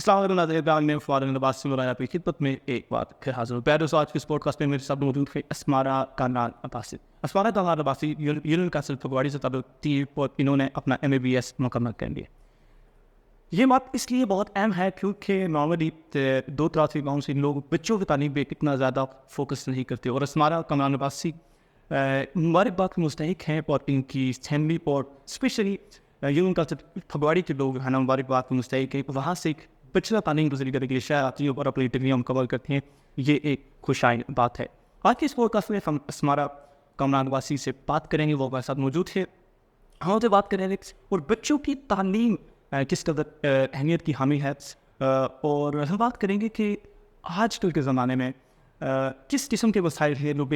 السلام علیکم ناظرین، میں فارغ نواز سے مراد آپ کی خدمت میں ایک بات پھر حاضر ہوں. پیارے دوستوں، آج کے اس پوڈ کاسٹ میں میرے ساتھ موجود ہے اسمارا کانان عباسی. اسمارا کانان عباسی یونین کونسل فگواڑی سے تعلق تھی اور انہوں نے اپنا MABS مکمل کر لیا. یہ بات اس لیے بہت اہم ہے کیونکہ نارملی دو طرح سے گاؤں سے لوگ بچوں کی تعلیم پہ اتنا زیادہ فوکس نہیں کرتے، اور اسمارا کانان عباسی ہماری بات مستحق ہیں اور ان کی فیملی اور اسپیشلی یونین کونسل فگواڑی کے لوگ ہیں نا ہماری بات مستحق ہے. وہاں سے ایک بچلا تعلیم گزری کرنے کے لیے شہر آتی ہے اور اپنی ڈگریاں مکمل کرتے ہیں. یہ ایک خوشائن بات ہے. آج کے اس پوڈ کاسٹ میں ہم اسمارا کانان عباسی سے بات کریں گے. وہ ہمارے ساتھ موجود ہے. ہم سے بات کریں گے اور بچوں کی تعلیم کس قدر اہمیت کی حامل ہے، اور ہم بات کریں گے کہ آج کل کے زمانے میں کس قسم کے مسائل ہیں جو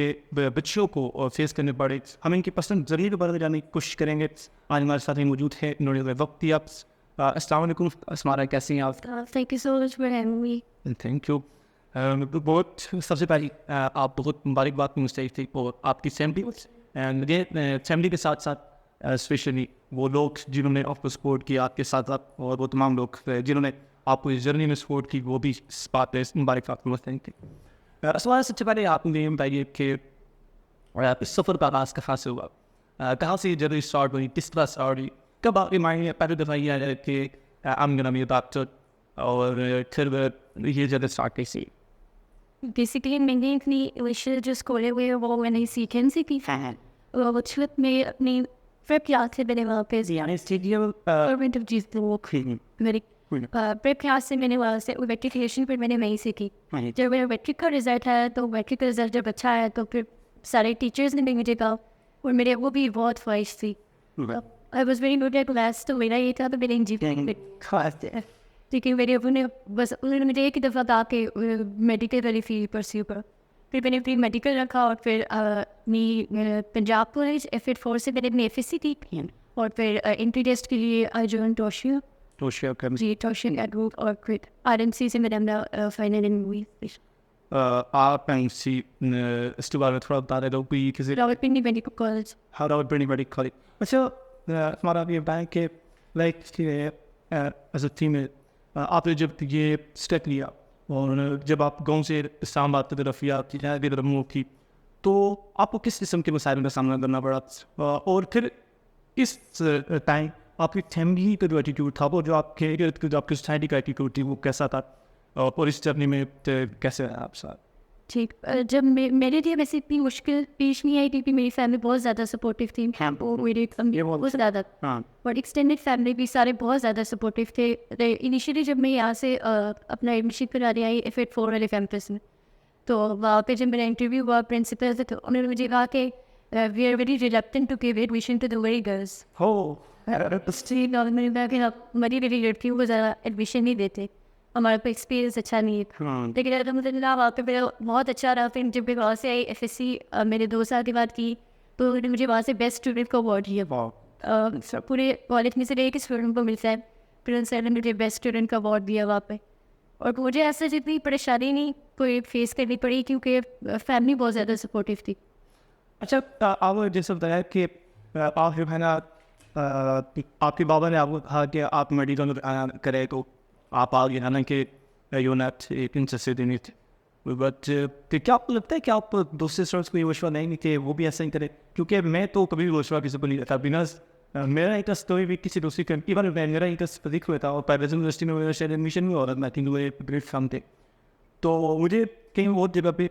بچوں کو فیس کرنے پڑے. ہم ان کی پسند ذریعے کے بارے میں جاننے کی کوشش کریں گے. آج ہمارے ساتھ موجود ہے، انہوں نے وقت دیا. السلام علیکم اسمارا، کیسی ہیں آپ؟ Thank you so much for having me. Thank you. بہت سب سے پہلی آپ بہت مبارکباد کی مستحق تھی، اور آپ کی فیملی مجھے فیملی کے ساتھ ساتھ اسپیشلی وہ لوگ جنہوں نے آپ کو سپورٹ کیا آپ کے ساتھ ساتھ، اور وہ تمام لوگ جنہوں نے آپ کو اس جرنی میں سپورٹ کی، وہ بھی اس بات پہ مبارکباد کی مستحق تھی. سوال سب سے پہلے آپ نے بتائیے کہ اس سفر کا آغاز کہاں سے ہوا، کہاں سے یہ جرنی اسٹارٹ ہوئی، کس طرح اسٹارٹ ہوئی، کب آپ کے مائنڈ میں پہلی دفعہ یہ آیا کہ I'm gonna be a doctor، اور پھر یہ جگہ اسٹارٹ کیسی؟ Basically میں نے اپنی وشز جو اسکولے ہوئے وہ میں نے سیکھن سے کی ہے. وہ چھت میں اپنی پریپ کلاس سے میں نے وہاں پہ گورنمنٹ آف چیز وہ میری پریپ کلاس سے میں نے وہاں سے میٹریکولیشن پھر میں نے وہیں سے کی. جب میرا میٹرک کا رزلٹ آیا تو میٹرک کا رزلٹ جب اچھا آیا تو پھر سارے ٹیچرز نے بھی مجھے کہا، اور میرے وہ بھی بہت خواہش تھی. I was very good at class، تو میرا یہ تھا تو میرے انجینئرنگ لیکن میرے ابو نے بس انہوں نے مجھے ایک ہی دفعہ کہا کہ میڈیکل والی فیلڈ پرسیو کرو. پھر میں نے پھر میڈیکل رکھا، اور پھر اپنی پنجاب کالج FED4 سے میں نے اپنی FSC کی، اور پھر انٹری ٹیسٹ کے لیے آئی جوائن ٹوشیا کا گروپ، اور پھر RMC سے میں نے اپنا فائنل ان ہوئی. آپ RMC اس کے بارے میں تھوڑا بتا دیں کوئی کسی Rawalpindi medical college. Rawalpindi medical college. اچھا ہمارا یہ بتائیں کہ لائک ایز اے فیمیل آپ نے جب یہ اسٹیپ لیا اور جب آپ گاؤں سے اسلام آباد کی طرف یا جہاں بھی طرف موو کی، تو آپ کو کس قسم کے مسائل کا سامنا کرنا پڑا، اور پھر اس ٹائم آپ کی فیملی کا جو ایٹیٹیوڈ تھا، وہ جو آپ کے جو آپ کی سوسائٹی کا ایٹیٹیوڈ تھی، وہ کیسا تھا، اور اس جرنی میں کیسے رہا آپ ساتھ؟ ٹھیک. جب میرے لیے ویسے اتنی مشکل پیش نہیں آئی کیونکہ میری فیملی بہت زیادہ سپورٹیو تھی. میری فیملی بہت زیادہ، اور ایکسٹینڈیڈ فیملی بھی سارے بہت زیادہ سپورٹیو تھے. انیشیلی جب میں یہاں سے اپنا ایڈمیشن کرانے آئی FED4 والے کیمپس میں، تو وہاں پہ جب میرا انٹرویو ہوا پرنسپل سے، تو انہوں نے مجھے کہا کہ we are very reluctant to give admission to the very girls. ہماری میری لڑکیوں کو زیادہ ایڈمیشن نہیں دیتے، ہمارا کوئی ایکسپیرینس اچھا نہیں ہے. لیکن الحمد للہ وہاں پہ میرا بہت اچھا رہا. پھر جب میں وہاں سے آئی FSC میں نے 2 سال کے بعد کی، تو انہوں نے مجھے وہاں سے بیسٹ اسٹوڈنٹ کا اوارڈ دیا. پورے کالج میں سے ایک اسٹوڈنٹ کو ملتا ہے، پھر ان سر نے مجھے بیسٹ اسٹوڈنٹ کا اوارڈ دیا وہاں پہ. اور مجھے ایسا جتنی پریشانی نہیں کوئی فیس کرنی پڑی کیونکہ فیملی بہت زیادہ سپورٹیو تھی. اچھا آپ جیسے بتایا کہ آپ جو ہے نا آپ کے بابا نے آپ کو کہا کہ آپ میڈیکل کرے، تو آپ آگے ہے نا کہ you need interested in it, but کیا آپ کو لگتا ہے کہ آپ دوسرے اسٹوڈنٹس کو یہ مشورہ نہیں دیں کہ وہ بھی ایسا ہی کرے؟ کیونکہ میں تو کبھی بھی مشورہ کسی کو نہیں دیتا، بیناز میرا انٹرسٹ کوئی بھی کسی دوسری کنٹری پر میرا انٹرسٹ فزکس میں تھا، اور پرائیویٹ یونیورسٹی میں میرا شاید ایڈمیشن بھی ہو رہا تھا. میں تھنک وہ گریٹ فارم تھے، تو مجھے کہیں بہت جگہ پہ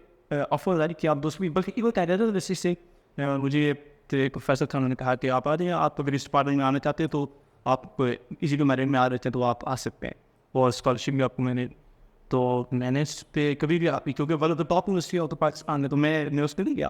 آفر آئی کہ آپ دوسری، بلکہ وہ کہہ رہے تھے جیسے سے مجھے پروفیسر تھا، انہوں نے کہا کہ آپ آ جائیں، آپ اگر اس ڈپارٹمنٹ میں آنا چاہتے ہیں تو آپ اسی جو میرٹ میں آ رہے تھے تو آپ آ سکتے ہیں، اور اسکالرشپ بھی آپ کو میں نے، تو میں نے اس پہ کبھی بھی آپ کیونکہ one of the top university of Pakistan ہے، تو میں نے اس پہ نہیں گیا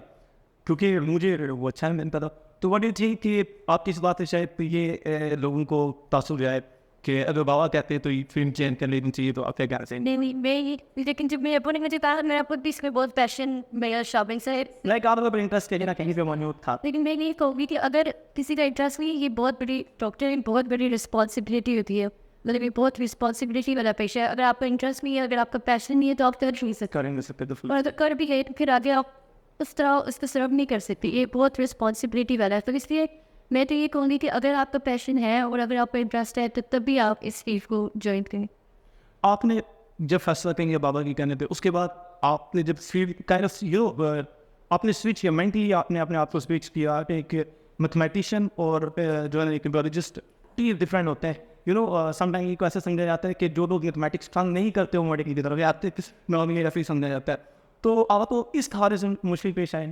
کیونکہ مجھے وہ اچھا نہیں ملتا تھا. تو وٹ ڈو یو تھنک کہ آپ کی اس بات سے شاید یہ لوگوں کو تاثر جائے کہ اگر بابا کہتے ہیں تو یہ فلم چینج کر لینی چاہیے، تو آپ کیا کہنا چاہیں گے؟ نہیں میں لیکن جب میرے ابو نے مجھے کہا، میرا خود بھی اس میں بہت پیشن میرا شاپنگ سے لائک آپ کا انٹرسٹ کہیں نہ کہیں پہ موجود تھا. لیکن میں یہ کہوں گی کہ اگر کسی کا انٹرسٹ نہیں، یہ بہت بڑی ڈاکٹر بہت بڑی رسپانسبلٹی ہوتی ہے. مطلب یہ بہت رسپانسبلٹی والا پیشہ ہے. اگر آپ کا انٹرسٹ نہیں ہے، اگر آپ کا پیشن نہیں ہے، تو آپ کر نہیں سکتے. کریں گے اور اگر کر بھی گئے تو پھر آگے آپ اس طرح اس کو سرو نہیں کر سکتے. یہ بہت رسپانسبلٹی والا ہے. تو اس لیے میں تو یہ کہوں گی کہ اگر آپ کا پیشن ہے اور اگر آپ کا انٹرسٹ ہے تو تب بھی آپ اس فیلڈ کو جوائن کریں. آپ نے جب فیصلہ کریں بابا کی کہنے پہ، اس کے بعد آپ نے جب آپ نے سوئچ کیا مینٹلی، آپ نے اپنے آپ کو سوئچ کیا. ایک میتھمیٹیشین اور جو ہے ایک بیولوجسٹ ڈفرینٹ ہوتے ہیں. سم ٹائم کو ایسا سمجھا جاتا ہے کہ جو لوگ میتھمیٹکس پسند نہیں کرتے وہ میڈیکل کی طرف آتے ہیں، نارملی ایسا ہی سمجھا جاتا ہے. تو آپ کو اس حوالے سے مشکل پیش آئے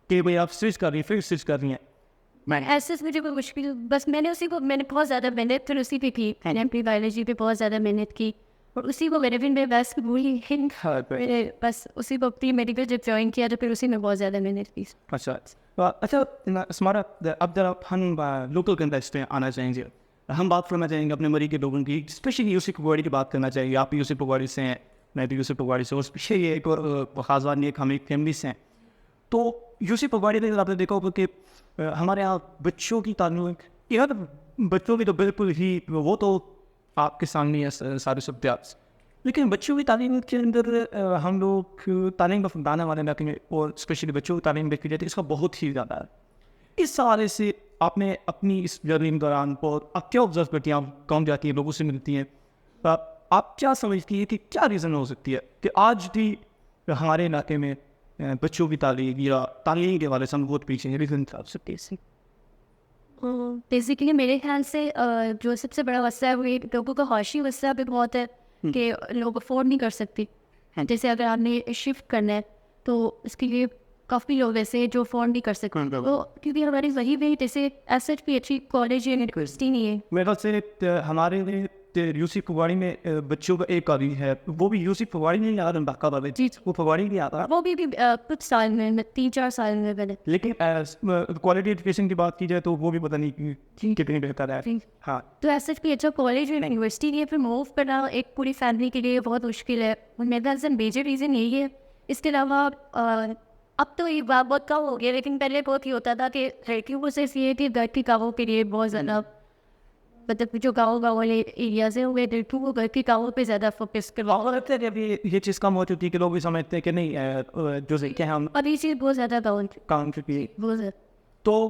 کہ بھائی آپ سوئچ کر رہی ہیں، پھر سوئچ کر رہی ہیں؟ ایسے مجھے کوئی مشکل، بس میں نے بہت زیادہ محنت پھر اسی پہ کی. میں نے اپنی بایولوجی پہ بہت زیادہ محنت کی اور اسی کو میرے میں بس بھولی میں بس اسی کو پری میڈیکل جب جوائن کیا تو پھر اسی میں بہت زیادہ محنت کی. اچھا اسمارا، اب ذرا ہم لوکل کنٹیکسٹ پہ آنا چاہیں گے. ہم بات کرنا چاہیں گے اپنے مری کے لوگوں کی، اسپیشلی یوسف پگواڑی کی بات کرنا چاہیں گے. آپ بھی یوسف پگواڑی سے ہیں، میں بھی یوسف پگواڑی سے، اور اسپیشلی ایک اور خاص بات نہیں، ہم ایک فیملی سے ہیں. تو یوسف پگواڑی نے آپ نے دیکھا ہوگا کہ ہمارے یہاں بچوں کی تعلیم، یار بچوں کی تو بالکل ہی وہ تو آپ کے سامنے ہے سارے سبجیکٹس، لیکن بچوں کی تعلیم کے اندر ہم لوگ تعلیم کا فنڈانے والے علاقے میں، اور اسپیشلی بچوں کی تعلیم دیکھی جاتی ہے، اس کا بہت ہی زیادہ ہے. اس حوالے سے آپ نے اپنی اس جرنی کے دوران آپ کیا آبزرو کرتی ہیں؟ آپ کام جاتی ہیں، لوگوں سے ملتی ہیں، آپ کیا سمجھتی ہیں کہ کیا ریزن ہو سکتی ہے کہ آج بھی ہمارے علاقے میں بچوں کی تعلیم یا تعلیم کے حوالے سے ہم بہت پیچھے ہیں؟ ریزن آپ سے بیسیکلی میرے خیال سے جو سب سے بڑا مسئلہ ہے وہ لوگوں کا معاشی مسئلہ بھی بہت ہے کہ لوگ افورڈ نہیں کر سکتے. جیسے اگر آپ نے شفٹ کرنا ہے تو اس کے لیے کافی لوگ ایسے ہیں جو افورڈ نہیں کر سکتے. تو کیونکہ ہماری وہی بھی جیسے ایسٹ بھی اچھی کالج یا یونیورسٹی نہیں ہے. میرے خیال سے ہمارے یوسف پگواڑی میں بچوں کا ایک کالج ہے، وہ بھی یوسف پگواڑی نہیں آ رہا، جی وہ پگواڑی نہیں آتا، وہ بھی کچھ سال میں 3-4 سال میں بنے. لیکن کوالٹی ایجوکیشن کی بات کی جائے تو وہ بھی پتہ نہیں کتنی بہتر ہے. ہاں تو ایسا بھی اچھا کالج اور یونیورسٹی نہیں ہے، پھر موو کرنا ایک پوری فیملی کے لیے بہت مشکل ہے. میرے خیال سے میجر ریزن یہی ہے. اس کے علاوہ اب تو یہ بات بہت کم ہو گیا، لیکن پہلے بہت ہی ہوتا تھا کہ لڑکیوں کو صرف یہ کہ گھر کے کاموں کے لیے بہت زیادہ، مطلب جو گاؤں والے ایریاز ہیں وہ لڑکیوں کو گھر کے کاموں پہ زیادہ فوکس کرواؤ. ابھی یہ چیز کم ہو چکی ہے کہ لوگ بھی سمجھتے ہیں کہ نہیں جو کہ ہم اب یہ چیز بہت زیادہ کام چکی. بہت زیادہ. تو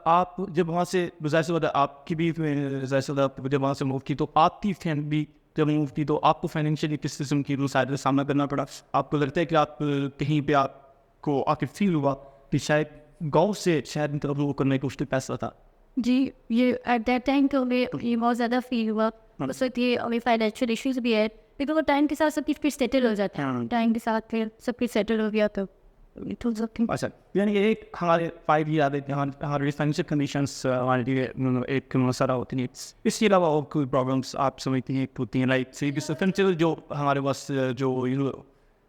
آپ جب وہاں سے ظاہر سی بات ہے آپ کی بھی ظاہر سی بات جب وہاں سے موو کی تو آپ کی فیملی جب موو کی تو آپ کو فائنینشیلی کس قسم کی مسائل کا سامنا کرنا پڑا؟ آپ کو لگتا ہے کہ آپ کہیں پہ آپ کو آ کے فیل ہوا کہ شاید گاؤں سے شہر میں وہ کرنے کا مشکل پیسہ تھا؟ جی یہ ایٹ دیٹ ٹائم تو ہمیں یہ بہت زیادہ فیل ہوا. اس وقت یہ ہمیں فائنینشیل ایشوز بھی ہے، لیکن وہ ٹائم کے ساتھ سب کچھ پھر سیٹل ہو جاتا ہے. ٹائم کے ساتھ پھر سب کچھ سیٹل ہو گیا تو اچھا، یعنی ایک ہمارے 5 ایئر ہمارے فائنینشیل کنڈیشنس ہمارے لیے ایک مسئلہ ہوتی ہیں. اس کے علاوہ اور کوئی پرابلمس آپ سمجھتی ہیں ہوتی ہیں لائک فائنینشیل جو ہمارے پاس جو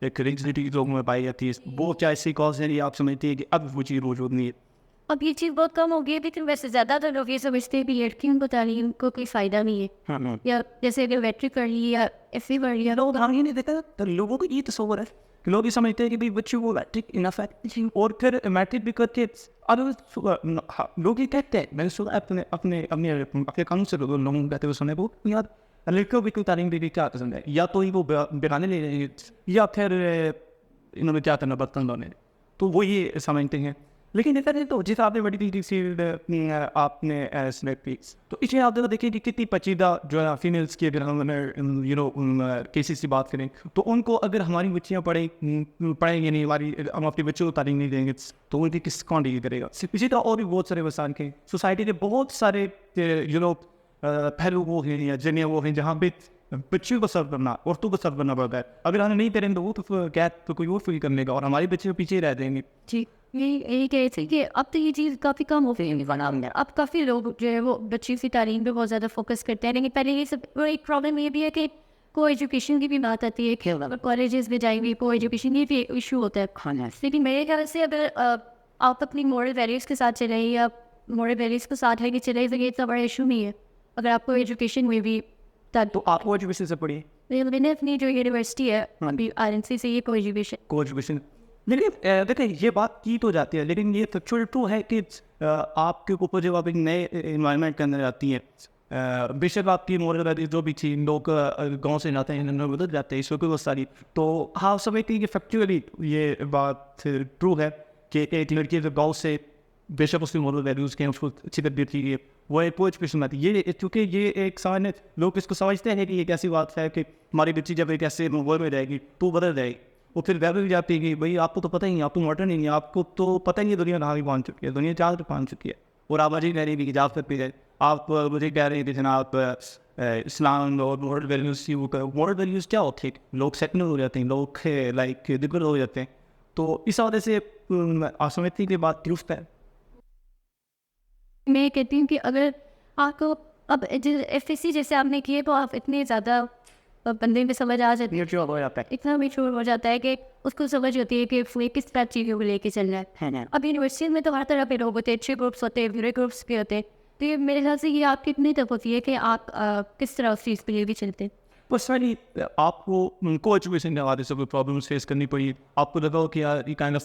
ایک ریجنیٹی لوگوں میں پائی جاتی ہے، وہ کیا ایسی کاز ہے آپ سمجھتی ہیں کہ اب وہ چیز موجود نہیں ہے؟ اب یہ چیز بہت کم ہو گئی ہے، لیکن ویسے زیادہ تر لوگ یہ سمجھتے ہیں کہ لڑکیوں کو تعلیم کو کوئی فائدہ نہیں ہے. یا جیسے اگر میٹرک کر لی یا ایف اے کر لیا، لوگ ہم یہ نہیں دیکھا تو لوگوں کو یہ تصور ہے کہ لوگ یہ سمجھتے ہیں کہ بچوں کو میٹرک انف ہے، اور پھر میٹرک بھی کرتے لوگ یہ کہتے ہیں. میں نے سنا اپنے قانون سے لوگوں کو کہتے ہوئے سنے وہ یار لڑکیوں کو کوئی تعلیم دینے کیا پسند ہے، یا تو ہی وہ بیگانے لے رہے ہیں یا پھر انہوں نے کیا کرنا برتن دھونے، تو وہ یہ سمجھتے ہیں. لیکن ادھر تو جس آپ نے بڑی فیلڈ آپ نے سلیکٹ کی تو اس لیے آپ دیکھیں کہ کتنی پیچیدہ جو ہے فیمیلس کی، اگر ہم کیسز کی بات کریں تو ان کو اگر ہماری بچیاں پڑھیں گی نہیں، ہم اپنے بچوں کو تعلیم نہیں دیں گے تو ان کی کس کون ڈیل کرے گا. اسی طرح اور بھی بہت سارے مسائل کے سوسائٹی کے بہت سارے پہلو وہ ہیں یا جنیا وہ ہیں جہاں پہ بچوں کو سرو کرنا، عورتوں کو سرو کرنا پڑتا ہے. اگر ہم نہیں کریں تو وہ تو کوئی اور فیل کرنے گا اور ہمارے بچے پیچھے رہ جائیں گے. جی یہی کہہ رہے کہ اب تو یہ چیز کافی کم ہو گئی ہے. اب کافی لوگ جو ہے وہ بچی کی تعلیم پہ بہت زیادہ فوکس کرتے ہیں، لیکن پہلے یہ سب ایک پرابلم یہ بھی ہے کہ کو ایجوکیشن کی بھی بات آتی ہے کہ کالجز میں جائیں گے کو ایجوکیشن یہ بھی ایشو ہوتا ہے. لیکن میرے خیال سے اگر آپ اپنی مورل ویلیوز کے ساتھ چلیں یا مورل ویلیوز کو ساتھ لے کے چلیں تو یہ اتنا بڑا ایشو نہیں ہے. اگر آپ کو ایجوکیشن میں بھی تو آپ کو ایجوکیشن سے پڑھی، میں نے اپنی جو یونیورسٹی ہے ابھی RNC سے یہ کو ایجوکیشن. لیکن دیکھیں یہ بات کی تو جاتی ہے، لیکن یہ فیکچوئل ٹرو ہے کہ آپ کے اوپر جب آپ ایک نئے انوائرمنٹ کے اندر آتی ہیں، بے شک آپ کی مورل ویلیوز جو بھی تھی لوگ گاؤں سے جاتے ہیں بدل جاتے ہیں اس وقت بہت ساری، تو ہاں سمجھتے ہیں کہ فیکچولی یہ بات ٹرو ہے کہ ایک لڑکی جو گاؤں سے بے شک اس کی مورل ویلیوز کے اس کو اچھی تربیت کی ہے وہ ایجوکیشن آتی ہے. یہ کیونکہ یہ ایک سمجھنے لوگ اس کو سمجھتے ہیں کہ یہ ایک ایسی بات ہے کہ ہماری بچی جب ایک ایسے ماحول میں رہے گی تو بدل جائے گی. وہ پھر گھر بھی جاتی ہے کہ بھائی آپ کو تو پتہ ہی نہیں, آپ تو ماڈرن ہی نہیں, آپ کو تو پتہ ہی نہیں دنیا کہاں بھی پہنچ چکی ہے, دنیا چاند پہ پہنچ چکی ہے. اور آپ مجھے کہہ رہی تھی کہ جاب کرتی ہے, آپ مجھے کہہ رہے تھے جناب اسلام اور مورل ویلیوز کی. مورل ویلیوز کیا ہوتے ہیں, لوگ سیکنڈ ہو جاتے ہیں, لوگ لائک دگل ہو جاتے ہیں. تو اس وجہ سے آپ سمجھتی کہ بات درست ہے. میں کہتی ہوں کہ اگر آپ کو اب ایف ایس سی جیسے آپ نے کیے تو آپ اتنے زیادہ بندے میں سمجھ آ جاتی ہے, اتنا میچور ہو جاتا ہے کہ اس کو سمجھ ہوتی ہے کہ وہ کس طرح چیزوں کو لے کے چل رہا ہے. اب یونیورسٹیز میں تو ہر طرح کے لوگ ہوتے ہیں, اچھے گروپس ہوتے ہیں, برے گروپس بھی ہوتے ہیں. تو یہ میرے خیال سے یہ آپ کی اتنی تک ہوتی ہے کہ آپ کس طرح اس چیز کے لیے بھی چلتے ہیں. پرسنلی آپ کو ایجوکیشن کے حوالے سے کوئی پرابلمس فیس کرنی پڑی, آپ کو لگا ہو کہ یار یہ کائنڈ آف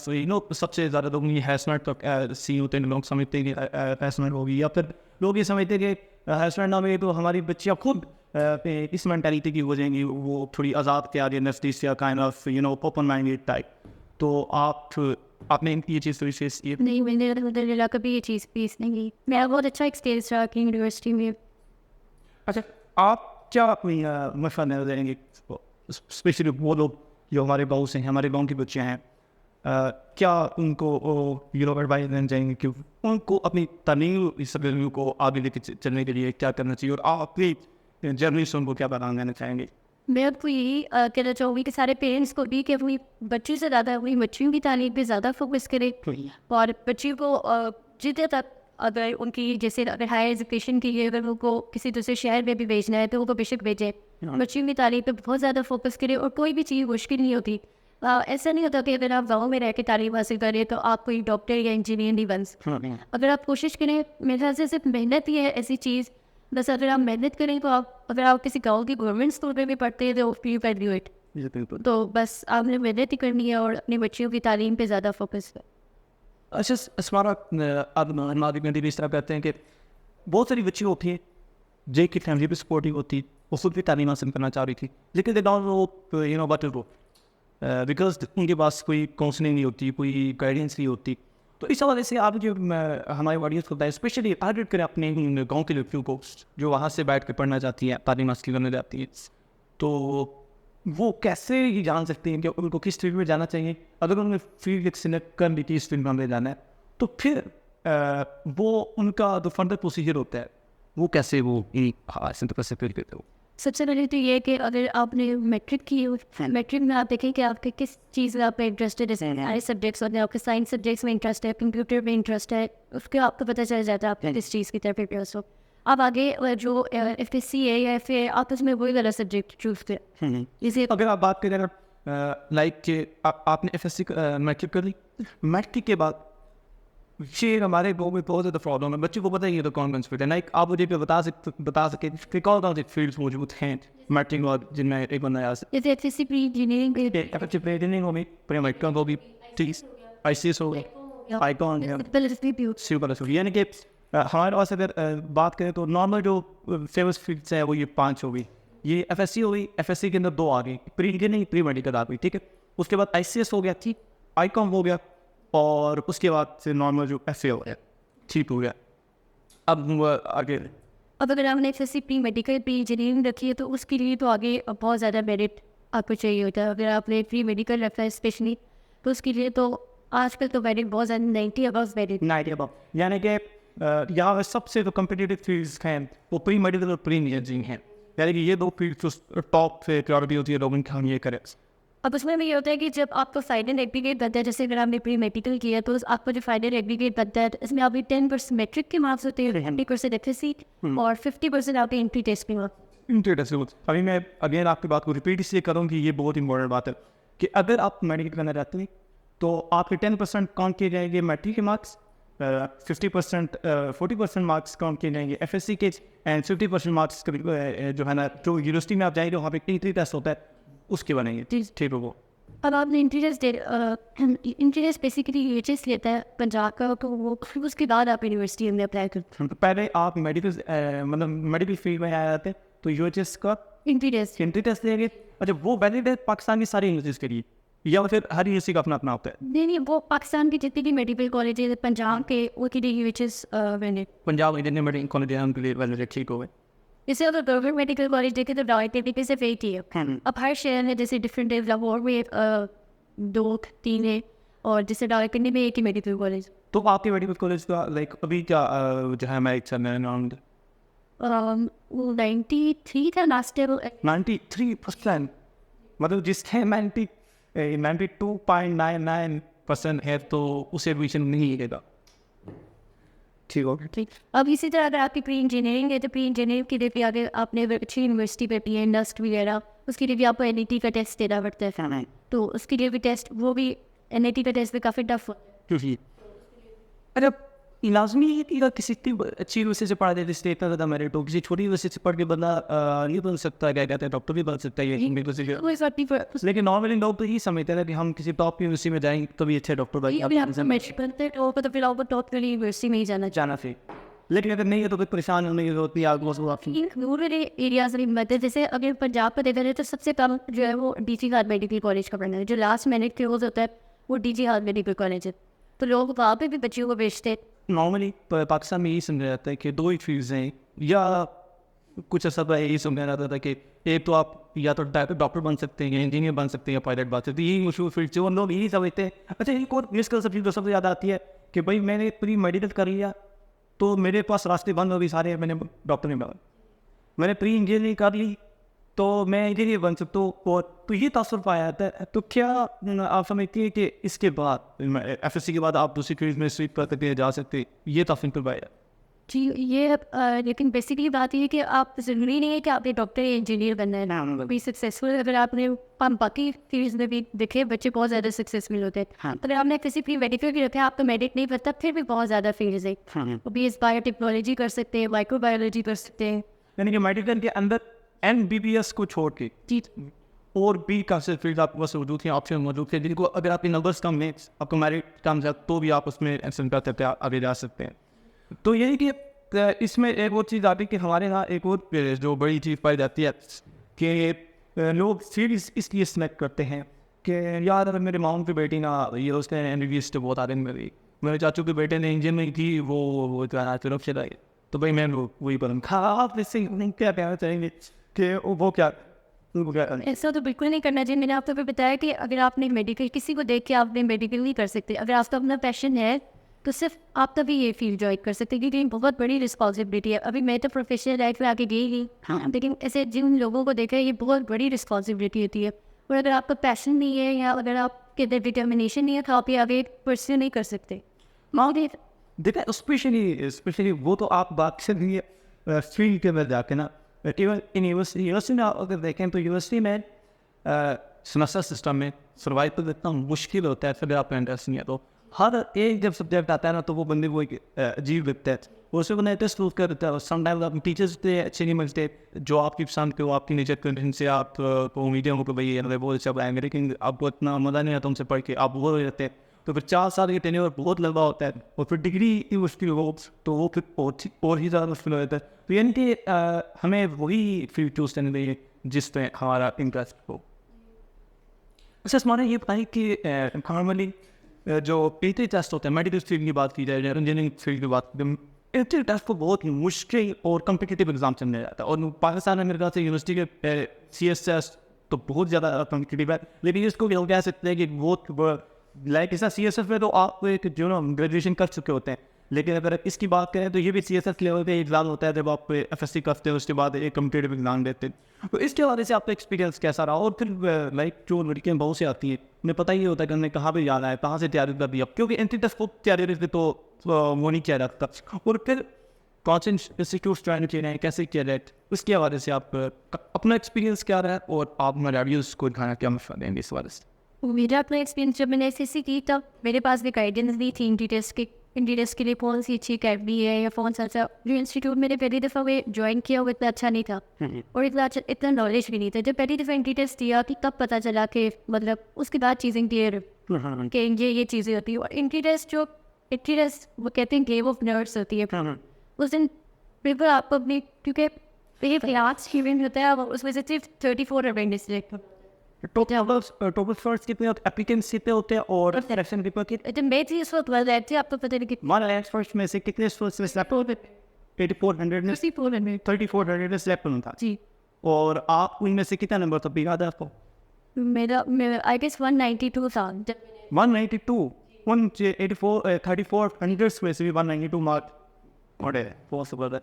سب سے زیادہ لوگ یہ ہیسمنٹ تک سی ہوتے ہیں, لوگ سمجھتے ہیں کہ ہیسمنٹ ہوگی, یا پھر لوگ یہ سمجھتے ہیں کہ ہیسمنٹ نہ ہوئی تو ہماری بچیاں خود اس مینٹیلٹی کی ہو جائیں گی, وہ تھوڑی آزاد تیاری نفس یا kind of open minded type. تو آپ نے یہ چیز تھوڑی فیس کی؟ نہیں, میں نے الحمد للہ کبھی یہ چیز فیس نہیں کی. میرا بہت اچھا ایکسپیرینس رہا کہ یونیورسٹی میں. اچھا, آپ کیا اپنی مشورہ دیں گے اسپیشلی وہ لوگ جو ہمارے گاؤں سے ہیں, ہمارے گاؤں کی بچیاں ہیں, کیا ان کو ایڈوائز دینا چاہیں گے کہ ان کو اپنی تعلیم اس سب کو آگے لے کے چلنے کے لیے کیا کرنا چاہیے, اور آپ اپنی جنریشن کو کیا پیغام دینا چاہیں گے؟ میں آپ کو یہی کہنا چاہوں گی کہ سارے پیرنٹس کو بھی کہ اپنی بچوں سے زیادہ اپنی بچیوں کی تعلیم پہ زیادہ فوکس کریں, اور بچیوں کو جتنے تک اگر ان کی جیسے اگر ہائر ایجوکیشن کی ہے, اگر ان کو کسی دوسرے شہر میں بھی بھیجنا ہے تو وہ کو بے شک بھیجیں. بچیوں کی تعلیم پہ بہت زیادہ فوکس کریں, اور کوئی بھی چیز مشکل نہیں ہوتی. ایسا نہیں ہوتا کہ اگر آپ گاؤں میں رہ کے تعلیم حاصل کریں تو آپ کوئی ڈاکٹر یا انجینئر نہیں بن سکتے. اگر آپ کوشش کریں, میرے خیال سے صرف محنت ہی ہے ایسی چیز, بس اگر آپ محنت کریں تو اگر آپ کسی گاؤں کی گورنمنٹ اسکول میں بھی پڑھتے ہیں تو فی ویلیو اٹ. تو بس آپ نے محنت ہی کرنی ہے اور اپنی بچیوں کی تعلیم پہ زیادہ فوکس کریں. اچھا اسمارا, اب ہماری کنٹری اس طرح کرتے ہیں کہ بہت ساری بچی ہوتی ہیں جن کی فیملی بھی سپورٹنگ ہوتی, وہ خود بھی تعلیم حاصل کرنا چاہ رہی تھی, لیکن they don't know what to do because ان کے پاس کوئی کاؤنسلنگ نہیں ہوتی, کوئی گائیڈنس نہیں ہوتی. تو اس حوالے سے آپ جو ہماری آڈینس ہوتا ہے اسپیشلی ٹارگیٹ کریں اپنے گاؤں کے لڑکیوں کو جو وہاں سے بیٹھ کے پڑھنا چاہتی ہیں, تعلیم حاصل کرنا چاہتی ہیں, تو وہ کیسے یہ جان سکتے ہیں کہ ان کو کس فیلڈ میں جانا چاہیے؟ اگر انہوں نے فیلڈ سلیکٹ کر لی کہ اس فیلڈ میں ہمیں جانا ہے تو پھر وہ ان کا جو فردر پروسیجر ہوتا ہے وہ کیسے وہ کیسے فیل کرتے ہو؟ سب سے پہلے تو یہ کہ اگر آپ نے میٹرک کی, میٹرک میں آپ دیکھیں کہ آپ کے کس چیز میں آپ کا انٹرسٹ ہے. جیسے سارے سبجیکٹس ہوتے ہیں, آپ کے سائنس سبجیکٹس میں انٹرسٹ ہے, کمپیوٹر میں انٹرسٹ ہے, اس کے آپ کو پتہ چل جاتا ہے آپ کس چیز کی طرف انٹرسٹ ہو. آپ آگے جو ایف ایس سی ہے یا پھر آپ اس میں وہی والا سبجیکٹ چوز کریں. جیسے اگر آپ بات کریں لائک کہ آپ نے ایف ایس سی میٹرک کر لی, میٹرک کے بعد یہ ہمارے گاؤں میں بہت زیادہ پرابلم ہے, بچے کو پتہ ہی ہے تو کون کون سے فیلڈ ہے. لائک آپ مجھے بتا سکیں کہ کون کون سے فیلڈس موجود ہیں میٹرک بعد جن میں ایک بندہ آیا جیسے F S C pre engineering ہوگی, پری میٹرک ہوگی, ٹھیک, آئی سی ایس ہوگا, آئی کون, یعنی کہ ہمارے پاس اگر بات کریں تو نارمل جو فیمس فیلڈس ہیں وہ یہ 5 ہوگی. یہ ایف ایس سی ہوگی, ایف ایس سی کے اندر 2 آ گئی, پری انجینئرنگ پری میڈیکل آ گئی, ٹھیک ہے. اس کے بعد آئی سی ایس ہو گیا, ٹھیک, آئی کام ہو گیا, اور اس کے بعد سے نارمل جو ایف اے ہو گیا, ٹھیک ہو گیا. اب آگے اگر آپ نے F S C pre medical pre engineering رکھی ہے تو اس کے لیے تو آگے بہت زیادہ میرٹ آپ کو چاہیے ہوتا ہے. اگر آپ نے پری میڈیکل رکھا ہے اسپیشلی تو اس کے لیے تو آج کل تو میرٹ بہت زیادہ 90 ابو میرٹ. یعنی کہ یہاں سب سے جو کمپٹیٹیو فیلڈس ہیں وہ پری میڈیکل اور پری انجینئرنگ ہیں, یعنی کہ یہ 2 فیلڈ جو ٹاپ سے پریورٹی ہوتی ہے لوگوں کی, ہم یہ کریں. اب اس میں بھی یہ ہوتا ہے کہ جب آپ کو فائنل ایگریگیٹ بنتا ہے, جیسے اگر آپ نے پری میڈیکل کیا تو آپ کو جو فائنل ایگریگیٹ بنتا ہے اس میں آپ کی 10% میٹرک کے مارکس ہوتے ہیں, 20% ایف ایس سی اور 50% آپ کے انٹری ٹیسٹ میں ہوتے. ابھی میں اگین آپ کی بات کو ریپیٹ اس لیے کروں کہ یہ بہت امپورٹنٹ بات ہے کہ اگر آپ میڈیکل کرنا چاہتے ہیں تو آپ کے 10% کاؤنٹ کیے جائیں گے میٹرک کے مارکس, 40% مارکس کاؤنٹ کیے جائیں گے ایف ایس سی کے, اینڈ 50% مارکس جو ہے نا جو یونیورسٹی میں آپ جائیں گے وہاں پہ انٹری ٹیسٹ ہوتا ہے اس کے بنیں گے, ٹھیک ہو. اب آپ نے entrance basically U H S لیتا ہے پنجاب کا, تو وہ اس کے بعد آپ یونیورسٹی میں اپلائی کرتے ہیں. پہلے آپ میڈیکل مطلب میڈیکل فیلڈ میں آ جاتے ہیں تو یو ایچ ایس کا انٹری ٹیسٹ دیں گے. اچھا, وہ ویلڈ ہے پاکستان کی ساری یونیورسٹیز کے لیے؟ یا پھر ہر یونیورسٹی کا اپنا اپنا ہوتا ہے؟ نہیں وہ پاکستان کی جتنی بھی میڈیکل کالجز پنجاب کے وہ کی ڈگری وچ از پنجاب انڈین میڈیکل کالج ہم کے لیے ویل ٹھیک ہو گئے. جیسے اگر گورنمنٹ میڈیکل کالج دیکھیں تو ڈائٹی پہ صرف 8 ہی ہے. اب ہر شہر میں جیسے ڈفرینٹ لاہور میں 2-3 ہے اور جیسے ڈائکنی میں ایک ہی میڈیکل کالج. تو آپ کے میڈیکل کالج کا لائک ابھی کیا جو ہے میں چل رہا ہے اراؤنڈ 93 تھا لاسٹ ایئر. 93%؟ مطلب جس کے 92.99% ہے تو اسے ایڈمیشن نہیں ملے گا. ٹھیک ہو گیا. اب اسی طرح اگر آپ کی پری انجینئرنگ ہے تو پری انجینئرنگ کے لیے بھی اگر آپ نے اچھی یونیورسٹی پہ پی ہے انڈسٹ وغیرہ اس کے لیے بھی آپ کو این ای ٹی کا ٹیسٹ دینا پڑتا ہے. تو اس کے لیے بھی ٹیسٹ وہ بھی این ای ٹی کا ٹیسٹ بھی کافی ٹف ہوتا ہے. اچھا لازمی ہے کہ کسی اچھی یونیورسٹی سے پڑھا جائے جس سے اتنا زیادہ میرٹ ہو. کسی چھوٹی یونیورسٹی سے پڑھ کے بندہ نہیں بن سکتا, کیا کہتے ہیں ڈاکٹر بھی بن سکتا ہے. لیکن نارملی لوگ تو یہی سمجھتے ہیں کہ ہم کسی ٹاپ یونیورسٹی میں جائیں تو بھی اچھے ڈاکٹر بنتے ہیں تو پھر آپ ٹاپ یونیورسٹی میں ہی جانا چاہیے. لیکن اگر نہیں ہے تو پھر پریشان ہونے کی ضرورت نہیں. آپ رورل ایریاز میں مدد جیسے اگر پنجاب کو دیکھا جائے تو سب سے کم جو ہے وہ ڈی جی ہال میڈیکل کالج کا پڑھنا ہے. جو لاسٹ منٹ کلوز ہوتا ہے وہ ڈی جی ہال میڈیکل کالج ہے. تو لوگ وہاں پہ بھی بچیوں کو بیچتے ہیں. نارملی پاکستان میں یہی سمجھا جاتا ہے کہ 2 ہی فیلڈز ہیں, یا کچھ عرصہ پہلے یہی سمجھا جاتا تھا کہ ایک تو آپ یا تو ڈاکٹر بن سکتے ہیں یا انجینئر بن سکتے ہیں یا پائلٹ بن سکتے ہیں. یہی مشہور فیلڈ سے وہ لوگ یہی سمجھتے ہیں. اچھا ایک اور مشکل سب چیز تو سب سے زیادہ آتی ہے کہ بھائی میں نے پری میڈیکل کر لیا تو میرے پاس راستے بند ہو گئے سارے, میں نے ڈاکٹر نہیں بنا. میں نے پری انجینئرنگ کر لی تو میں انجینئر بن سکتا ہوں. تو یہ تاثر پایا جاتا ہے. تو کیا آپ سمجھتی ہیں کہ اس کے بعد ایف ایس سی کے بعد آپ دوسری فیلڈ میں سویپ کر سکتے ہیں, جا سکتے, یہ تاثر پہ پایا؟ جی یہ لیکن بیسکلی بات یہ ہے کہ آپ ضروری نہیں ہے کہ آپ نے ڈاکٹر یا انجینئر بننا ہے بھی سکسیزفل. اگر آپ نے باقی فیلڈز میں بھی دیکھے بچے بہت زیادہ سکسیزفل ہوتے ہیں. اگر آپ نے کسی بھی میڈیکل کی رکھا ہے آپ کو میڈک نہیں پتا پھر بھی بہت زیادہ فیلڈز ہیں. بی ایس بایو ٹیکنالوجی کر سکتے ہیں, مائکرو بایولوجی کر سکتے ہیں. یعنی کہ میڈیکل کے اندر این بی بی ایس کو چھوڑ کے اور بھی کافی فیلڈ آپ کے پاس موجود ہیں, آپشن موجود ہیں, جن کو اگر آپ کے نمبرس کم ہیں, آپ کو میرٹ کم ہے تو بھی آپ اس میں ایکسن کر سکتے ہیں, آگے جا سکتے ہیں. تو یہی کہ اس میں ایک اور چیز آتی ہے کہ ہمارے یہاں ایک اور جو بڑی چیز پائی جاتی ہے کہ لوگ فیلڈ اس لیے سلیکٹ کرتے ہیں کہ یار اگر میرے ماؤں کی بیٹی نا یہ اس نے ایم بی بی ایس تو بہت آدمی میں میرے چاچو کے بیٹے نے انجینئرنگ کی وہ طرف چلائی تو بھائی میں وہی بنوں. آپ اس سے کیا کہنا چاہیں گے کہ وہ کیا ایسا تو بالکل نہیں کرنا چاہیے. میں نے آپ کو بھی بتایا کہ اگر آپ نے میڈیکل کسی کو دیکھ کے آپ نے میڈیکل نہیں کر سکتے. اگر آپ کا اپنا پیشن ہے تو صرف آپ تبھی یہ فیلڈ جوائن کر سکتے ہیں کیونکہ بہت بڑی رسپانسبلٹی ہے. ابھی میں تو پروفیشنل لائف میں آ کے گئی ہی, لیکن ایسے جن لوگوں کو دیکھا ہے یہ بہت بڑی رسپانسبلٹی ہوتی ہے. اور اگر آپ کا پیشن نہیں ہے یا اگر آپ کے اندر ڈٹرمنیشن نہیں ہے تو آپ یہ آگے پرسیو نہیں کر سکتے. دیکھیں اسپیشلی وہ تو آپ بات سے بھی فیلڈ کے اندر جا کے نا یونیورسٹی میں اگر دیکھیں تو یونیورسٹی میں سیمسٹر سسٹم میں سروائیو کرنا اتنا مشکل ہوتا ہے. پھر آپ کا انٹرسٹ نہیں ہے تو ہر ایک جب سبجیکٹ آتا ہے نا تو وہ بندے کو ایک عجیب لگتا ہے. اس میں بندہ ٹیسٹ پروف کر دیتا ہے. سم ٹائمز آپ ٹیچرس اتنے اچھے نہیں ملتے جو آپ کی پسند کے ہو, آپ کی نیچر کنڈیشن سے آپ کو میڈیم ہو کہ بھائی وہ سب آئیں گے, لیکن آپ کو اتنا مزہ نہیں آتا ان سے پڑھ کے, آپ وہ ہو جاتے ہیں. تو پھر 4 سال کے ٹینیور بہت لمبا ہوتا ہے اور پھر ڈگری اتنی مشکل ہو تو وہ پھر اور ہی زیادہ مشکل ہو جاتا ہے. تو یعنی کہ ہمیں وہی فیلڈ چوز کرنی چاہیے جس میں ہمارا انٹرسٹ ہو. اچھا ہمارا یہ بتائیں کہ نارملی جو پی ٹی ٹیسٹ ہوتے ہیں میڈیکل فیلڈ کی بات کی جائے یا انجینئرنگ فیلڈ کی بات کی جائے, پی ٹیسٹ کو بہت مشکل اور کمپٹیٹیو ایگزام سمجھا جاتا ہے. اور پاکستان میں میرے خیال سے یونیورسٹی کے سی ایس ٹیسٹ تو بہت زیادہ کمپٹیٹیو ہے, لیکن اس کو بھی ہم کہہ سکتے ہیں کہ بہت لائک ایسا سی ایس ایف میں تو آپ ایک جو نا گریجویشن کر چکے ہوتے ہیں, لیکن اگر اس کی بات کریں تو یہ بھی سی ایس ایف لیول پہ ایگزام ہوتا ہے جب آپ ایف ایس سی کرتے ہیں اس کے بعد ایک کمپٹیٹیو ایگزام دیتے ہیں. تو اس کے حوالے سے آپ کا ایکسپیرینس کیسا رہا؟ اور پھر لائک جو لڑکیاں بہت سے آتی ہیں انہیں پتہ ہی ہوتا ہے کہ ہمیں کہاں پہ جانا ہے, کہاں سے تیاری کر دی, اب کیونکہ اینٹی ٹیسٹ کو تیاری رکھتے تو وہ نہیں کیا جاتا. اور پھر کون سے انسٹیٹیوٹس جوائن کیے ہیں, کیسے کیا جائے, اس کے حوالے سے آپ اپنا ایکسپیرینس کیا رہا ہے اور آپ ہمارے آڈینس کو دکھانا کیا مشورہ دیں گے اس حوالے سے؟ میرا اپنا ایکسپیرینس جب میں نے ایس ایس سی کی تب میرے پاس بھی گائیڈنس نہیں تھی انٹی ٹیسٹ کے لیے کون سی اچھی اکیڈمی ہے یا کون سا اچھا جو انسٹیٹیوٹ میں نے پہلی دفعہ وہ جوائن کیا وہ اتنا اچھا نہیں تھا اور اتنا نالج بھی نہیں تھا. جب پہلی دفعہ انٹی ٹیسٹ دیا کہ تب پتہ چلا کہ مطلب اس کے بعد چیزیں کلیئر کہ یہ چیزیں ہوتی ہیں. اور انٹی ٹیسٹ وہ کہتے ہیں گیم آف نرڈس ہوتی ہے. اس دن بالکل آپ کو اپنی کیونکہ یہ لاسٹ ایونٹ ہوتا ہے اس میں سے صرف 34 اٹینڈنس سلیکٹ ٹوٹل فرسٹ کتنے ہوتے ہیں اپلیکینٹس کتنے ہوتے ہیں اور سلیکشن پیپر کتنے میں چیز اس وقت بتا رہتی آپ کو پتہ نہیں کتنی 1 فرسٹ میں سے کتنے سلیکٹ ہوتے 8400 میں 3400 سلیکٹ ہونا تھا جی. اور آپ ان میں سے کتنا نمبر تب بھی یاد ہے آپ کو میرا آئی گیس 192 تھا. 192 3400 میں سے بھی 192 مارک اڑے پاسبل ہے.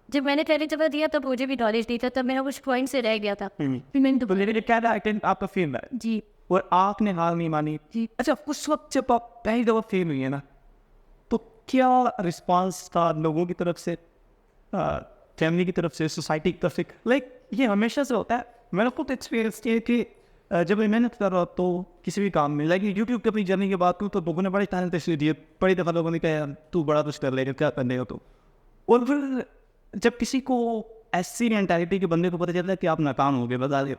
جب میں نے پہلی دفعہ دیا تب مجھے بھی نالج نہیں تھا, تب میرا کچھ پوائنٹ سے رہ گیا تھا. پھر میں تو میرے کیا تھا آپ کا فیل ہے جی اور آپ نے حال نہیں مانی. اچھا اس وقت جب آپ پہلی دفعہ فیل ہوئی ہے نا تو کیا رسپانس تھا لوگوں کی طرف سے, فیملی کی طرف سے, سوسائٹی کی طرف سے؟ لائک یہ ہمیشہ سے ہوتا ہے. میں نے خود ایکسپیرینس کیا کہ جب میں محنت کر رہا تو کسی بھی کام میں لائک یوٹیوب کی اپنی جرنی کی بات کروں تو لوگوں نے بڑی تعریف تشریح دی ہے. بڑی دفعہ لوگوں نے کہا تو بڑا کچھ کر لے گا, کیا کرنے ہو تو. اور پھر جب کسی کو ایسی مینٹیلٹی کے بندے کو پتہ چلتا ہے کہ آپ ناکام ہو گئے بتا دیں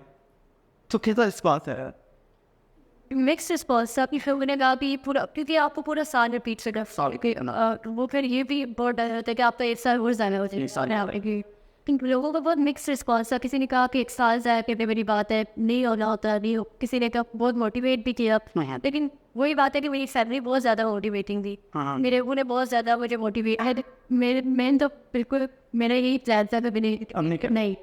تو کیسا رسپانس ہے؟ مکس رسپانس تھا. اپنی فیملی نے کہا کہ پورا کیونکہ آپ کو پورا سال رپیٹ سے وہ پھر یہ بھی بہت ڈر ہوتا ہے کہ آپ کا 1 سال اور ضائع ہو جائے. لوگوں کا بہت مکس رسپانس تھا. کسی نے کہا کہ 1 سال ضائع کرنے والی بات ہے, نہیں ہونا ہوتا, نہیں ہو. کسی نے کہا بہت موٹیویٹ بھی کیا. لیکن وہی بات ہے کہ میری فیملی بہت زیادہ موٹیویٹنگ تھی. میرے ابو نے بہت زیادہ مجھے موٹیویٹ میں تو بالکل میرا یہی پلان تھا کہ نہیں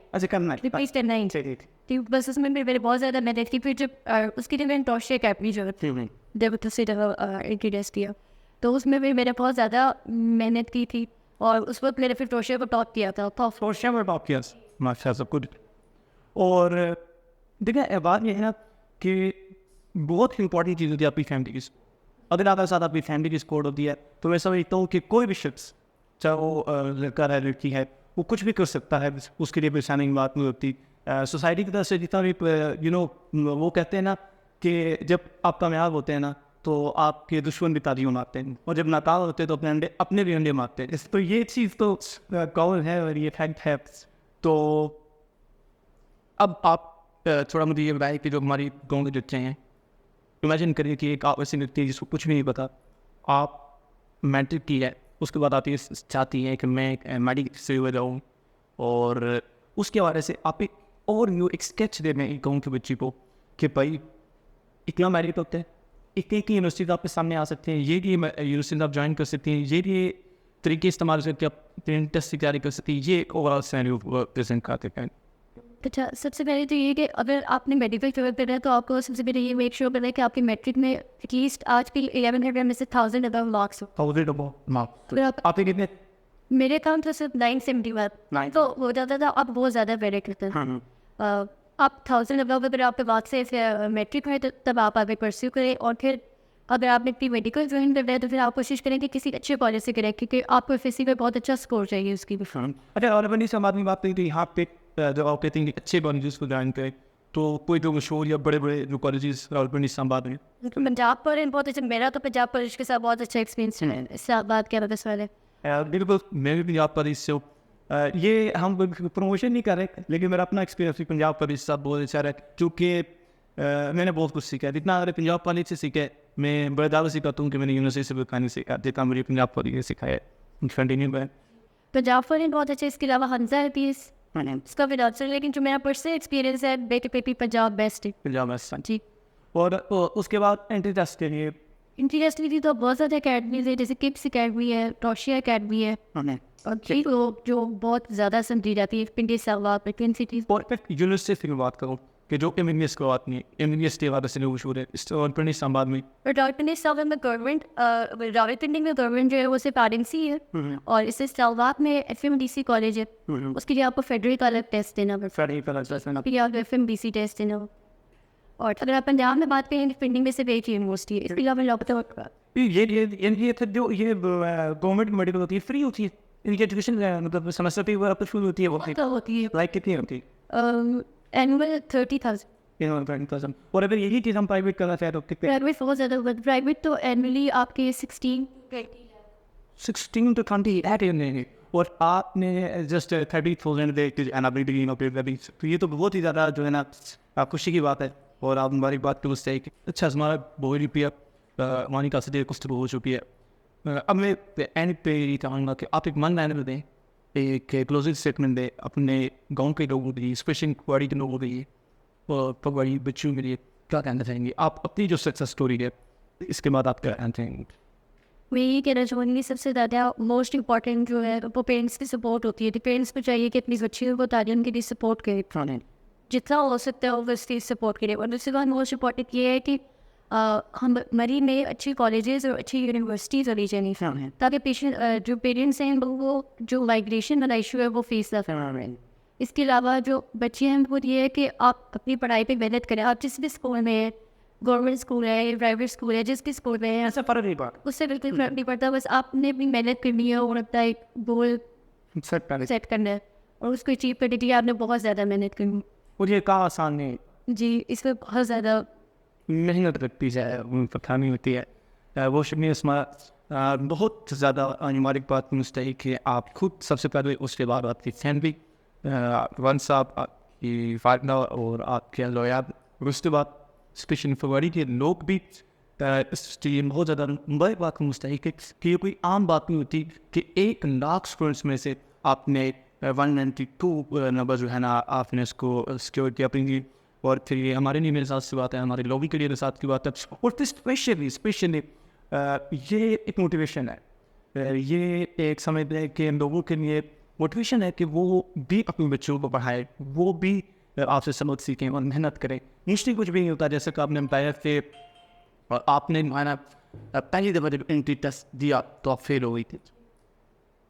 بس اس میں میرے بہت زیادہ محنت کی. پھر جب اس کے لیے میں نے ٹوشیا اکیڈمی جب دوسری جگہ انٹری ٹیسٹ کیا تو اس میں بھی میں نے بہت زیادہ محنت کی تھی. اور اس وقت میں نے پھر ٹوشیا کو ٹاپ کیا تھا. ٹوشیا میں ٹاپ کیا ماشاء اللہ, سب کچھ. اور دیکھیں بات یہ ہے نا کہ بہت امپورٹنٹ چیز ہوتی ہے اپنی فیملی کی. اگر آپ کے ساتھ اپنی فیملی کی سپورٹ ہوتی ہے تو میں سمجھتا ہوں کہ کوئی بھی شخص, چاہے وہ لڑکا ہے لڑکی ہے, وہ کچھ بھی کر سکتا ہے. اس کے لیے پریشانی کی بات نہیں ہوتی. سوسائٹی کی طرف سے جتنا بھی وہ کہتے ہیں نا کہ جب آپ کامیاب ہوتے ہیں نا تو آپ کے دشمن بھی تالیاں مارتے ہیں, اور جب ناکام ہوتے ہیں تو اپنے بھی انڈے مارتے ہیں. تو یہ چیز تو کون ہے اور یہ فیکٹ ہے. تو اب آپ تھوڑا مجھے یہ بتائیں کہ جو ہماری گاؤں کے بچے ہیں, امیجن کریے کہ ایک آپ ایسی لڑکی ہے جس کو کچھ بھی نہیں پتا, آپ میٹرک کی ہے, اس کے بعد آپ یہ چاہتی ہیں کہ میں میڈیکل سے ہوئے جاؤں, اور اس کے حوالے سے آپ ایک اسکیچ دے دیں گاؤں کے بچی کو کہ بھائی اتنا میرٹ ہوتا ہے, اتنی یونیورسٹیز آپ کے سامنے آ سکتے ہیں, یہ یونیورسٹیز آپ جوائن کر سکتے ہیں, یہ طریقے استعمال کر کے آپ ٹیسٹ کی تیاری کر سکتے ہیں. یہ ایک اوور آل سینیریو پریزنٹ کرتے ہیں. اچھا, سب سے پہلے تو یہ کہ اگر آپ نے میڈیکل فیور پہ رہا ہے تو آپ کو سب سے پہلے یہ میک شیور کرنا ہے کہ آپ کی میٹرک میں ایٹ لیسٹ آج کی 1100 میں سے 1000 ابو مارکس ہو. آپ کے کتنے؟ میرے کام تو صرف 971 تو ہو جاتا تھا. آپ بہت زیادہ ویری کرتے ہیں. آپ 1000 ابو اگر آپ کے بعد سے میٹرک ہے تو تب آپ آگے پرسیو کریں. اور پھر اگر آپ نے اپنی میڈیکل جوائن کرنا ہے تو پھر آپ کوشش کریں کہ کسی اچھے کالج سے کریں, کیونکہ آپ کو ایف ایس سی میں بہت اچھا اسکور چاہیے اس کی بھی. اچھا, اور اپنی سے بعد میں بات کریں تو یہاں پہ جب آپ کہتے ہیں کہ اچھے کالجز کو جوائن کریں تو کوئی جو مشہور یا بڑے بڑے جو کالجز راولپنڈی اسلام آباد میں؟ پنجاب پر بہت اچھا, میرا تو پنجاب کالج کے ساتھ بہت اچھا ایکسپیرینس ہے. اسلام آباد کے بس والے بالکل, میں بھی پنجاب کالج سے ہوں. یہ ہم پروموشن نہیں کر رہے, لیکن میرا اپنا ایکسپیرینس بھی پنجاب کالج سے بہت اچھا رہا, کیونکہ میں نے بہت کچھ سیکھا ہے. جتنا میرے پنجاب کالج سے سیکھا ہے, میں بڑے دعوے سے کہتا ہوں کہ میں نے یونیورسٹی سے بھی کہانی سیکھا, جتنا مجھے پنجاب کالج سے سکھایا ہے. کنٹینیو میں پنجاب کالج بہت اچھا. اس کے علاوہ حمزہ ہے پیس اس کا بھی ڈاکٹر, لیکن جو میرا پرسنل ایکسپیرینس ہے بیٹے پہ بھی پنجاب بیسٹ ہے. پنجاب بیسٹ جی. اور اس کے بعد انٹری ٹیسٹ کے لیے انٹرنیشنلی تو بہت زیادہ اکیڈمیز ہے, جیسے کپس اکیڈمی ہے, ٹوشیا اکیڈمی ہے, اور کئی لوگ جو بہت زیادہ سمجھی جاتی ہے. پنڈی سلوا ٹوین سٹیز. پرفیکٹ یونیورسٹی کی بات کروں کہ جو ایم ایس کو بات نہیں, ایم ایس ٹی والا سے مشہور ہے راولپنڈی اسلام آباد میں. راولپنڈی اسلام آباد میں گورنمنٹ, راولپنڈی میں گورنمنٹ جو ہے وہ صرف RMC ہے, اور اس سے اسلام آباد میں FMDC کالج ہے. اس کے لیے آپ کو فیڈرل کا الگ ٹیسٹ دینا پڑتا ہے, پھر آپ FMDC ٹیسٹ دینا. اور اگر آپ پنجاب میں بات کریں پنڈی میں سے ایک یونیورسٹی ہے. اس کے علاوہ جو یہ گورنمنٹ میڈیکل ہوتی ہے فری ہوتی ہے, ان کی ایجوکیشن مطلب سمسٹر فی وغیرہ فری ہوتی ہے. لائک کتنی ہوتی ہے؟ اینول 30,000. اور اگر یہی چیز ہم پرائیویٹ کرنا چاہیں تو کتنے؟ پرائیویٹ بہت زیادہ ہوگا. پرائیویٹ تو اینولی آپ کے 16 to 20. اور آپ نے جسٹ 30,000 دے کے تو یہ تو بہت ہی زیادہ جو ہے نا خوشی کی بات ہے. اور آپ ہماری بات کو مجھ سے اچھا ہمارا بہت روپیہ ہماری کا سے کچھ ہو چکی ہے. اب میں اینڈ پہ یہ چاہوں گا کہ آپ ایک من لائن دیں, ایک کلوزنگ اسٹیٹمنٹ دیں اپنے گاؤں کے لوگوں کے لیے, اسپیشل کواری کے لوگوں کے لیے, پگوڑی بچوں کے لیے کیا کہنا چاہیں گے؟ آپ اپنی جو سکسیس اسٹوری ہے اس کے بعد آپ کیا کہنا چاہیں گے؟ میں یہ کہنا چاہوں گی سب سے زیادہ موسٹ امپورٹنٹ جو ہے وہ پیرنٹس کی سپورٹ ہوتی ہے. پیرنٹس کو چاہیے کہ اپنی بچیوں کو تعلیم کے لیے سپورٹ کرے, جتنا ہو سکتا ہے وہ اس کی سپورٹ کرے. اور دوسری بات موسٹ امپورٹنٹ یہ ہے کہ ہم مری میں اچھی کالجز اور اچھی یونیورسٹیز ہونی چاہیے تاکہ پیشنٹ جو پیرنٹس ہیں وہ جو مائگریشن والا ایشو ہے وہ فیس نہ کریں. اس کے علاوہ جو بچے ہیں وہ یہ ہے کہ آپ اپنی پڑھائی پہ محنت کریں. آپ جس بھی اسکول میں ہیں, گورنمنٹ اسکول ہے یا پرائیویٹ اسکول ہے, جس بھی اسکول میں ہے, ایسا فرق نہیں پڑا, اس سے بالکل فرق نہیں پڑتا. بس آپ نے بھی محنت کرنی ہے اور اپنا ایک گول سیٹ کرنا ہے اور اس کو اچیو کرنے کے لیے آپ نے بہت زیادہ محنت کرنی. اور یہ کہاں آسان نہیں, جی اس میں بہت زیادہ محنت لگتی ہے, پتھانی ہوتی ہے. وہ شکریہ اسما, بہت زیادہ مبارک بات مستحق ہے. آپ خود سب سے پہلے, اس کے بعد آپ کی فیملی, ون صاحب, آپ کی والدہ اور آپ کے لویا, اور اس کے بعد اسپیشلی فروری کے لوگ بھی اس لیے بہت زیادہ بڑی بات مستحق ہے کہ یہ کوئی عام بات نہیں ہوتی کہ 100,000 اسٹوڈنٹس میں سے آپ نے 192 نمبر جو ہے نا آپ نے اس کو سیکیور کیا اپنی. اور پھر یہ ہمارے لیے میرے ساتھ کی بات ہے, ہمارے لوگوں کے لیے ساتھ کی بات ہے. اور پھر اسپیشلی یہ ایک موٹیویشن ہے, یہ ایک سمجھ ہے کہ لوگوں کے لیے موٹیویشن ہے کہ وہ بھی اپنے بچوں کو پڑھائے, وہ بھی آپ سے سبق سیکھیں اور محنت کریں. مشکل کچھ بھی نہیں ہوتا, جیسے کہ آپ نے بتایا کہ آپ نے پہلی دفعہ جب انٹری ٹیسٹ دیا تو آپ فیل ہو گئی تھی,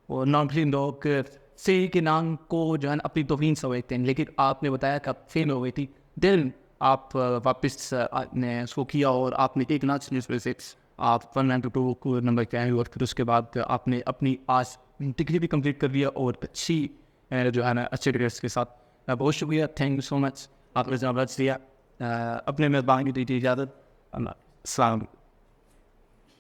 اور نارملی لوگ فیل کے نام کو جو ہے نا اپنی توہین سمجھتے ہیں, لیکن آپ نے بتایا کہ آپ فیل ہو گئی تھی. دین آپ واپس نے اس کو کیا اور آپ نے 100,000 میں سے آپ 192 نمبر کے آئے, اور پھر اس کے بعد آپ نے اپنی آج ڈگری بھی کمپلیٹ کر لیا اور اچھی جو ہے نا اچھے گریڈس کے ساتھ. بہت شکریہ, تھینک یو سو مچ, آپ نے جواب دیا. اپنے میزبان کی دیجیے اجازت. السلام.